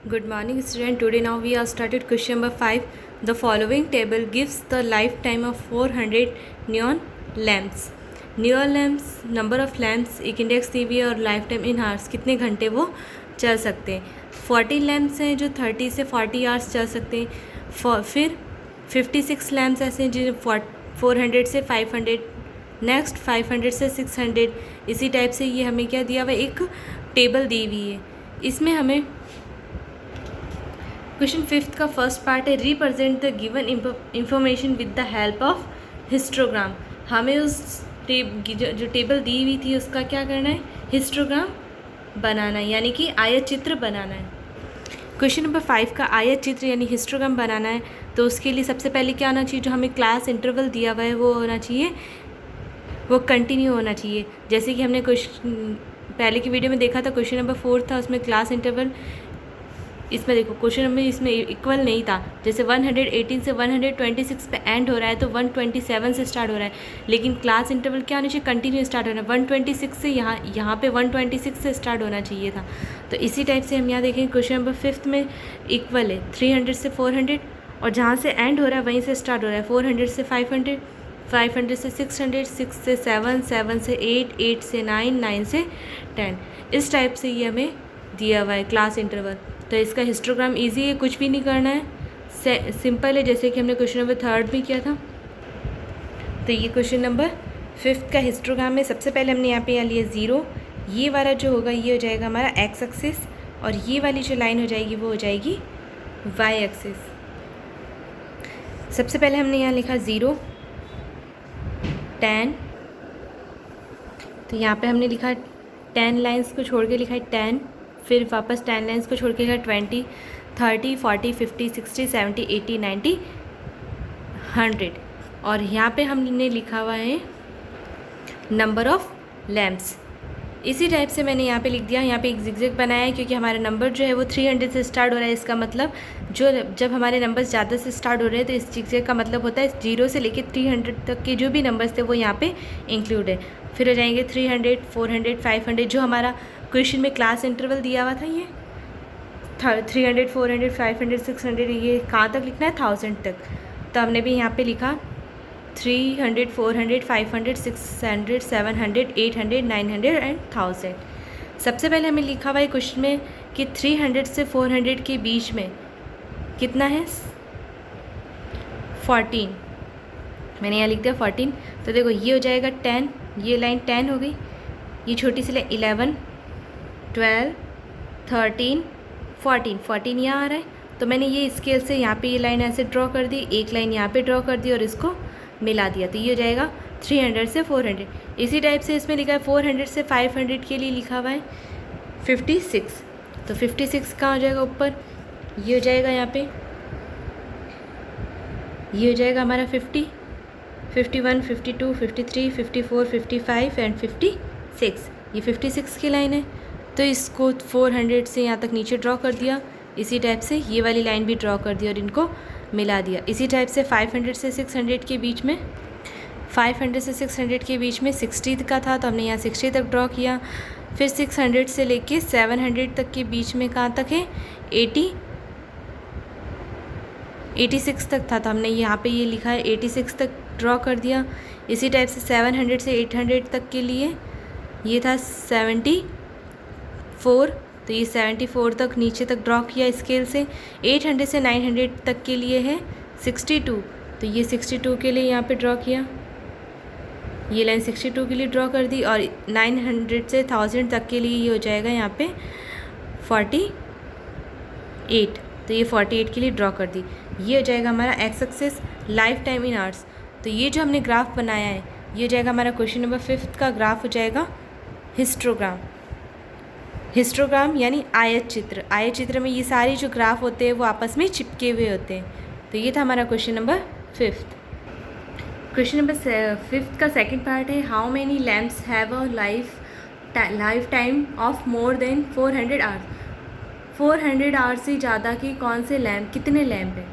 Good morning, student. Today now we are started question number 5. The following table gives the lifetime of 400 neon lamps. Neon lamps, number of lamps, एक index दी हुई है और life time in hours कितने घंटे वो चल सकते हैं. 40 लैम्प्स हैं जो 30 से 40 आवर्स चल सकते हैं. फिर 56 लैम्प्स ऐसे हैं जो 400 से 500, नेक्स्ट 500 से 600. इसी टाइप से ये हमें क्या दिया हुआ है, एक टेबल दी हुई है. इसमें हमें क्वेश्चन 5th का फर्स्ट पार्ट है represent the given information with the help of histogram. हमें उस जो टेबल दी हुई थी उसका क्या करना है, हिस्टोग्राम बनाना है, यानी कि आयत चित्र बनाना है. क्वेश्चन नंबर 5 का आयत चित्र यानी हिस्टोग्राम बनाना है तो उसके लिए सबसे पहले क्या होना चाहिए, जो हमें क्लास इंटरवल दिया हुआ है वो होना चाहिए, वो कंटिन्यू होना चाहिए. जैसे कि हमने क्वेश्चन पहले की वीडियो में देखा था, क्वेश्चन नंबर 4 था, उसमें क्लास इंटरवल, इसमें देखो क्वेश्चन नंबर इसमें इक्वल नहीं था. जैसे 118 से 126 पे एंड हो रहा है तो 127 से स्टार्ट हो रहा है, लेकिन क्लास इंटरवल क्या होना चाहिए, कंटिन्यू स्टार्ट होना है. 126 से यहाँ पे 126 से स्टार्ट होना चाहिए था. तो इसी टाइप से हम यहाँ देखेंगे क्वेश्चन नंबर 5 में इक्वल है 300 से 400, और जहाँ से एंड हो रहा है वहीं से स्टार्ट हो रहा है. 400 से 500, 500 से 600, 6 से 7, 7 से 8, 8 से 9, 9 से 10. इस टाइप से ये हमें दिया हुआ है क्लास इंटरवल. तो इसका हिस्टोग्राम इजी है, कुछ भी नहीं करना है, सिंपल है, जैसे कि हमने क्वेश्चन नंबर 3 में किया था. तो ये क्वेश्चन नंबर 5 का हिस्टोग्राम में सबसे पहले हमने यहाँ पे लिया 0. ये वाला जो होगा ये हो जाएगा हमारा एक्स एक्सिस, और ये वाली जो लाइन हो जाएगी वो हो जाएगी वाई एक्सिस. सबसे पहले हमने यहाँ लिखा 0, 10. तो यहाँ पे हमने लिखा 10 लाइन्स को छोड़ के लिखा है 10, फिर वापस 10 लाइन्स को छोड़ के लिखा 20, 30, 40, 50, 60, 70, 80, 90, 100. और यहाँ पे हमने लिखा हुआ है नंबर ऑफ़ लैम्प्स. इसी टाइप से मैंने यहाँ पे लिख दिया, यहाँ पे एक जिगजैग बनाया है क्योंकि हमारा नंबर जो है वो 300 से स्टार्ट हो रहा है. इसका मतलब जब हमारे नंबर्स ज़्यादा से स्टार्ट हो रहे हैं तो इस जिगजैग का मतलब होता है 0 से लेके 300 तक के जो भी नंबर्स थे वो यहाँ पे इंक्लूड है. फिर हो जाएंगे 300, 400, 500, जो हमारा क्वेश्चन में क्लास इंटरवल दिया हुआ था, ये 300, 400, 500, 600, ये कहाँ तक लिखना है, 1000 तक. तो हमने भी यहाँ पे लिखा 300, 400, 500, 600, 700, 800, 900 एंड 1000. सबसे पहले हमें लिखा हुआ है क्वेश्चन में कि 300 से 400 के बीच में कितना है, 14. मैंने यहाँ लिख दिया 14. तो देखो ये हो जाएगा 10, ये लाइन 10 हो गई, ये छोटी सी लाइन 11, 12, 13, 14, 14 यहाँ आ रहा है. तो मैंने ये स्केल से यहाँ पे ये लाइन ऐसे ड्रॉ कर दी, एक लाइन यहाँ पे ड्रॉ कर दी और इसको मिला दिया. तो ये हो जाएगा 300 से 400. इसी टाइप से इसमें लिखा है 400 से 500 के लिए लिखा हुआ है 56. तो 56 कहाँ हो जाएगा ऊपर, ये हो जाएगा यहाँ पे, ये हो जाएगा हमारा 50, 51, 52, 53, 54, 55 एंड 56. ये 56 की लाइन है. तो इसको 400 से यहाँ तक नीचे ड्रॉ कर दिया. इसी टाइप से ये वाली लाइन भी ड्रॉ कर दी और इनको मिला दिया. इसी टाइप से 500 से 600 के बीच में, 500 से 600 के बीच में 60 का था तो हमने यहाँ 60 तक ड्रॉ किया. फिर 600 से लेके 700 तक के बीच में कहाँ तक है, 86 तक था. तो हमने यहाँ पे ये लिखा है 86 तक ड्रॉ कर दिया. इसी टाइप से 700 से 800 तक के लिए ये था 74. तो ये 74 तक नीचे तक ड्रॉ किया स्केल से. 800 से 900 तक के लिए है 62. तो ये 62 के लिए यहाँ पे ड्रॉ किया, ये लाइन 62 के लिए ड्रॉ कर दी. और 900 से 1000 तक के लिए ये हो जाएगा यहाँ पे 48. तो ये 48 के लिए ड्रॉ कर दी. ये हो जाएगा हमारा x axis, life time in hours. तो ये जो हमने ग्राफ बनाया है ये हो जाएगा हमारा क्वेश्चन नंबर 5 का ग्राफ हो जाएगा हिस्टोग्राम. हिस्टोग्राम यानी आयत चित्र. आयत चित्र में ये सारे जो ग्राफ होते हैं वो आपस में चिपके हुए होते हैं. तो ये था हमारा क्वेश्चन नंबर 5. क्वेश्चन नंबर 5 का सेकंड पार्ट है how many lamps have a life time of more than 400 hours. 400 hours से ज़्यादा के कौन से लैम्प, कितने लैम्प हैं.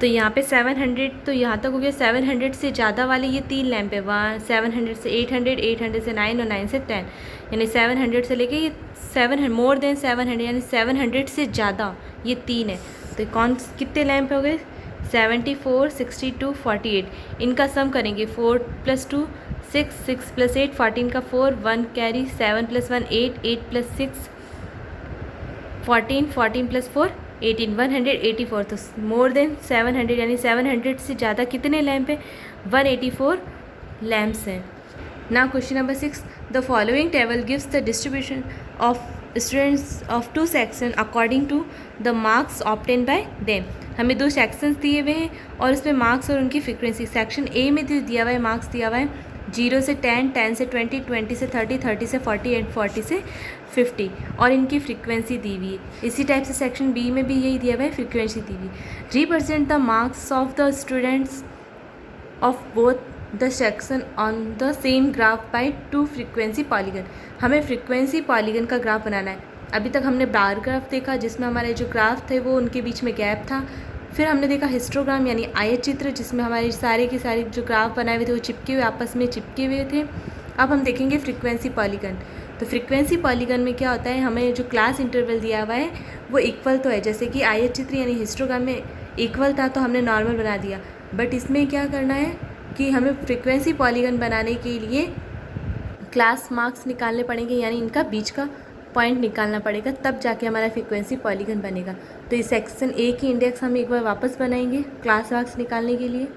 तो यहाँ पे 700 तो यहाँ तक हो गया। 700 से ज़्यादा वाले ये 3 लैंप है, 700 से 800, 800 से 9 और 9 से 10, यानी 700 से लेके ये 700 मोर देन 700 यानी 700 से ज़्यादा ये 3 है। तो कौन कितने लैंप हो गए? 74, 62, 48। इनका सम करेंगे 4 + 2 6, 6 + 8 14 का 4, 1 कैरी, 7 + 1 8, 8 + 6 14, 14 + 4 18, 184। तो मोर देन 700 यानी 700 से ज़्यादा कितने लैंप है? 184 लैम्प्स हैं। Now question number 6, the following table gives the distribution of students of 2 section according to the marks obtain by them. हमें 2 सेक्शंस दिए हुए हैं और उसमें मार्क्स और उनकी फ्रीक्वेंसी। सेक्शन ए में दिया हुआ है मार्क्स दिया हुआ है 0 से 10, 10 से 20, 20 से 30, 30 से 40 एंड 40 से 50 और इनकी फ्रीक्वेंसी दी हुई है। इसी टाइप से सेक्शन बी में भी यही दिया हुआ है, फ्रीक्वेंसी दी हुई। Represent the marks of the students of both the section on the same graph by 2 frequency polygon. हमें फ्रीक्वेंसी पॉलीगन का ग्राफ बनाना है। अभी तक हमने बार ग्राफ देखा जिसमें हमारे जो ग्राफ थे वो उनके बीच में गैप था। फिर हमने देखा हिस्टोग्राम यानी आयत चित्र जिसमें हमारे सारे के सारे जो ग्राफ बनाए हुए थे वो चिपके हुए आपस में चिपके हुए थे। अब हम देखेंगे फ्रीक्वेंसी पॉलीगन। तो फ्रीक्वेंसी पॉलीगन में क्या होता है, हमें जो क्लास इंटरवल दिया हुआ है वो इक्वल तो है, जैसे कि आयत चित्र यानी हिस्टोग्राम में इक्वल था तो हमने नॉर्मल बना दिया। बट इसमें क्या करना है कि हमें फ्रीक्वेंसी पॉलीगन बनाने के लिए क्लास मार्क्स निकालने पड़ेंगे, यानी इनका बीच का पॉइंट निकालना पड़ेगा, तब जाके हमारा फ्रीक्वेंसी पॉलीगन बनेगा। तो इस सेक्शन ए की इंडेक्स हम एक बार वापस बनाएंगे क्लास मार्क्स निकालने के लिए।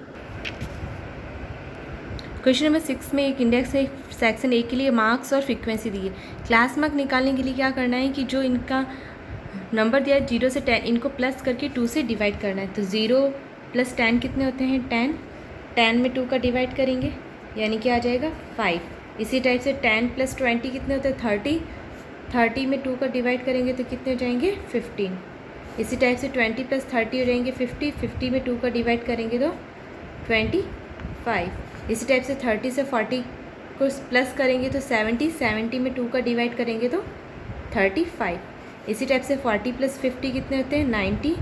क्वेश्चन नंबर 6 में एक इंडेक्स है सेक्शन ए के लिए, मार्क्स और फ्रीक्वेंसी दी है। क्लास मार्क निकालने के लिए क्या करना है कि जो इनका नंबर दिया है 0 से 10 इनको प्लस करके 2 से डिवाइड करना है। तो 0 + 10 कितने होते हैं? 10। 10 में 2 का डिवाइड करेंगे यानी कि आ जाएगा 5। इसी टाइप से 10 + 20 कितने होते हैं? 30। 30 में 2 का डिवाइड करेंगे तो कितने हो जाएंगे? 15। इसी टाइप से 20 + 30 हो जाएंगे 50। 50 में 2 का डिवाइड करेंगे तो 25। इसी टाइप से 30 से 40 को प्लस करेंगे तो 70। 70 में 2 का डिवाइड करेंगे तो 35। इसी टाइप से 40 + 50 कितने होते हैं? 90।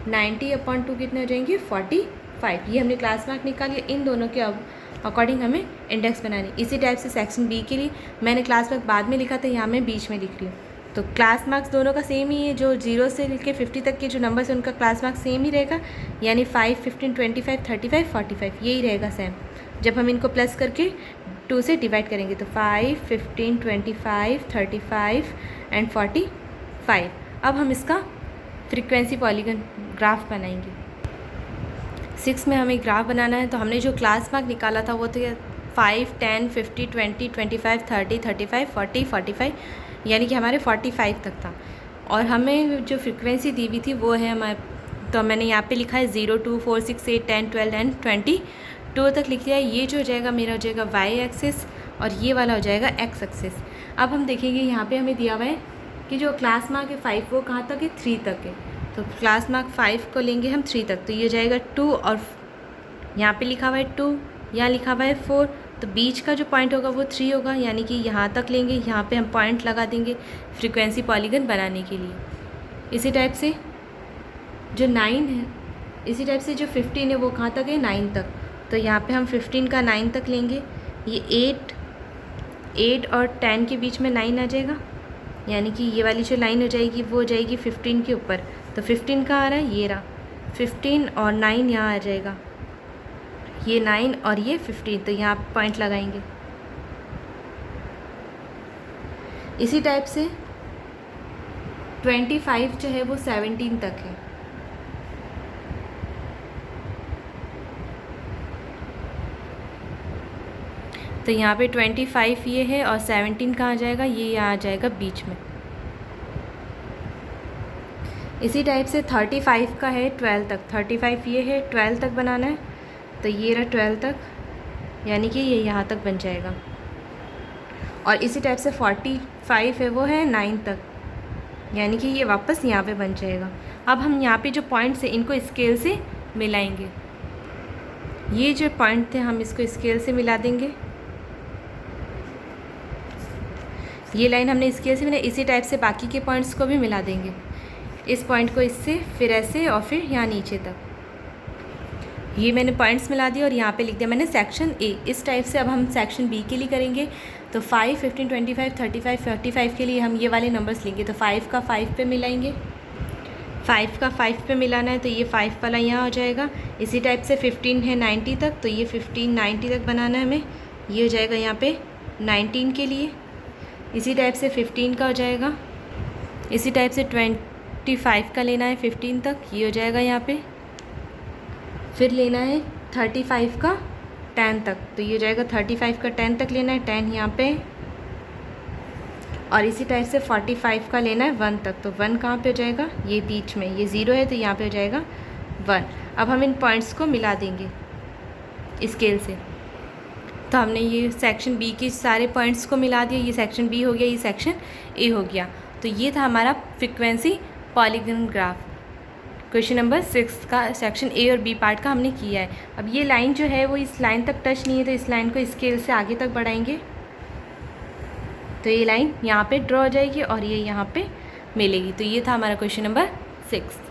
90/2 कितने हो जाएंगे? 45। ये हमने क्लास मार्क निकाली। इन दोनों के अकॉर्डिंग हमें इंडेक्स बनानी। इसी टाइप से सेक्शन बी के लिए मैंने क्लास मार्क बाद में लिखा था, यहाँ मैं बीच में लिख रही हूँ। तो क्लास मार्क्स दोनों का सेम ही है, जो 0 से लेकर 50 तक के जो नंबर्स हैं उनका क्लास मार्क्स सेम ही रहेगा, यानी 5, 15, 25, 35, 45 यही रहेगा सेम। जब हम इनको प्लस करके 2 से डिवाइड करेंगे तो 5, 15, 25, 35 एंड 45। अब हम इसका फ्रीक्वेंसी पॉलीगन ग्राफ बनाएंगे। 6 में हमें ग्राफ बनाना है। तो हमने जो क्लास मार्क निकाला था वो तो 5, 10, 50, 20, 25, 30, 35, 40, 45 यानी कि हमारे 45 तक था। और हमें जो फ्रीक्वेंसी दी हुई थी वो है हमारे, तो मैंने यहाँ पे लिखा है 0, 2, 4, 6, 8, 10, 12 एंड 22 तक लिख दिया है। ये जो हो जाएगा मेरा हो जाएगा वाई एक्सिस और ये वाला हो जाएगा एक्स एक्सिस। अब हम देखेंगे यहाँ पे हमें दिया हुआ है कि जो क्लास मार्क है 5 वो कहाँ तक है? 3 तक है। तो क्लास मार्क 5 को लेंगे हम 3 तक, तो ये हो जाएगा 2 और यहाँ पे लिखा हुआ है 2, यहाँ लिखा हुआ है 4, तो बीच का जो पॉइंट होगा वो 3 होगा, यानी कि यहाँ तक लेंगे, यहाँ पे हम पॉइंट लगा देंगे फ्रीक्वेंसी पॉलीगन बनाने के लिए। इसी टाइप से जो 9 है, इसी टाइप से जो 15 है वो कहाँ तक है? 9 तक, तो यहाँ पे हम 15 का 9 तक लेंगे। ये 8 और 10 के बीच में 9 आ जाएगा, यानी कि ये वाली जो लाइन हो जाएगी वो हो जाएगी 15 के ऊपर। तो 15 कहाँ आ रहा है? ये रहा 15 और 9 यहाँ आ जाएगा, ये 9 और ये 15, तो यहाँ पॉइंट लगाएंगे। इसी टाइप से 25 जो है वो 17 तक है। तो यहाँ पे 25 ये है और 17 कहाँ आ जाएगा? ये यहाँ आ जाएगा बीच में। इसी टाइप से 35 का है 12 तक, 35 ये है 12 तक बनाना है, तो ये रहा 12 तक, यानी कि ये यहाँ तक बन जाएगा। और इसी टाइप से 45 है वो है 9 तक, यानी कि ये वापस यहाँ पे बन जाएगा। अब हम यहाँ पे जो पॉइंट्स हैं इनको स्केल से मिलाएंगे। ये जो पॉइंट थे हम इसको स्केल से मिला देंगे। ये लाइन हमने स्केल से मिला, इसी टाइप से बाकी के पॉइंट्स को भी मिला देंगे। इस पॉइंट को इससे, फिर ऐसे और फिर यहाँ नीचे तक। ये मैंने पॉइंट्स मिला दिए और यहाँ पे लिख दिया मैंने सेक्शन ए। इस टाइप से अब हम सेक्शन बी के लिए करेंगे। तो 5, 15, 25, 35, 45 के लिए हम ये वाले नंबर्स लेंगे। तो 5 का 5 पे मिलाएंगे, 5 का 5 पे मिलाना है, तो ये 5 वाला यहाँ हो जाएगा। इसी टाइप से 15 है 90 तक, तो ये 15 90 तक बनाना है हमें, ये हो जाएगा यहाँ पे 19 के लिए। इसी टाइप से 15 का हो जाएगा। इसी टाइप से 25 का लेना है 15 तक, ये हो जाएगा यहाँ पे। फिर लेना है 35 का 10 तक, तो ये हो जाएगा 35 का 10 तक लेना है, 10 यहाँ पे। और इसी टाइप से 45 का लेना है 1 तक, तो 1 कहाँ पे हो जाएगा, ये बीच में, ये 0 है तो यहाँ पे हो जाएगा 1। अब हम इन पॉइंट्स को मिला देंगे स्केल से। तो हमने ये सेक्शन बी के सारे पॉइंट्स को मिला दिया, ये सेक्शन बी हो गया, ये सेक्शन ए हो गया। तो ये था हमारा frequency polygon graph. Question number 6 का सेक्शन ए और बी पार्ट का हमने किया है। अब ये लाइन जो है वो इस लाइन तक टच नहीं है, तो इस लाइन को स्केल से आगे तक बढ़ाएंगे, तो ये लाइन यहाँ पे ड्रॉ हो जाएगी और ये यहाँ पे मिलेगी। तो ये था हमारा क्वेश्चन नंबर 6।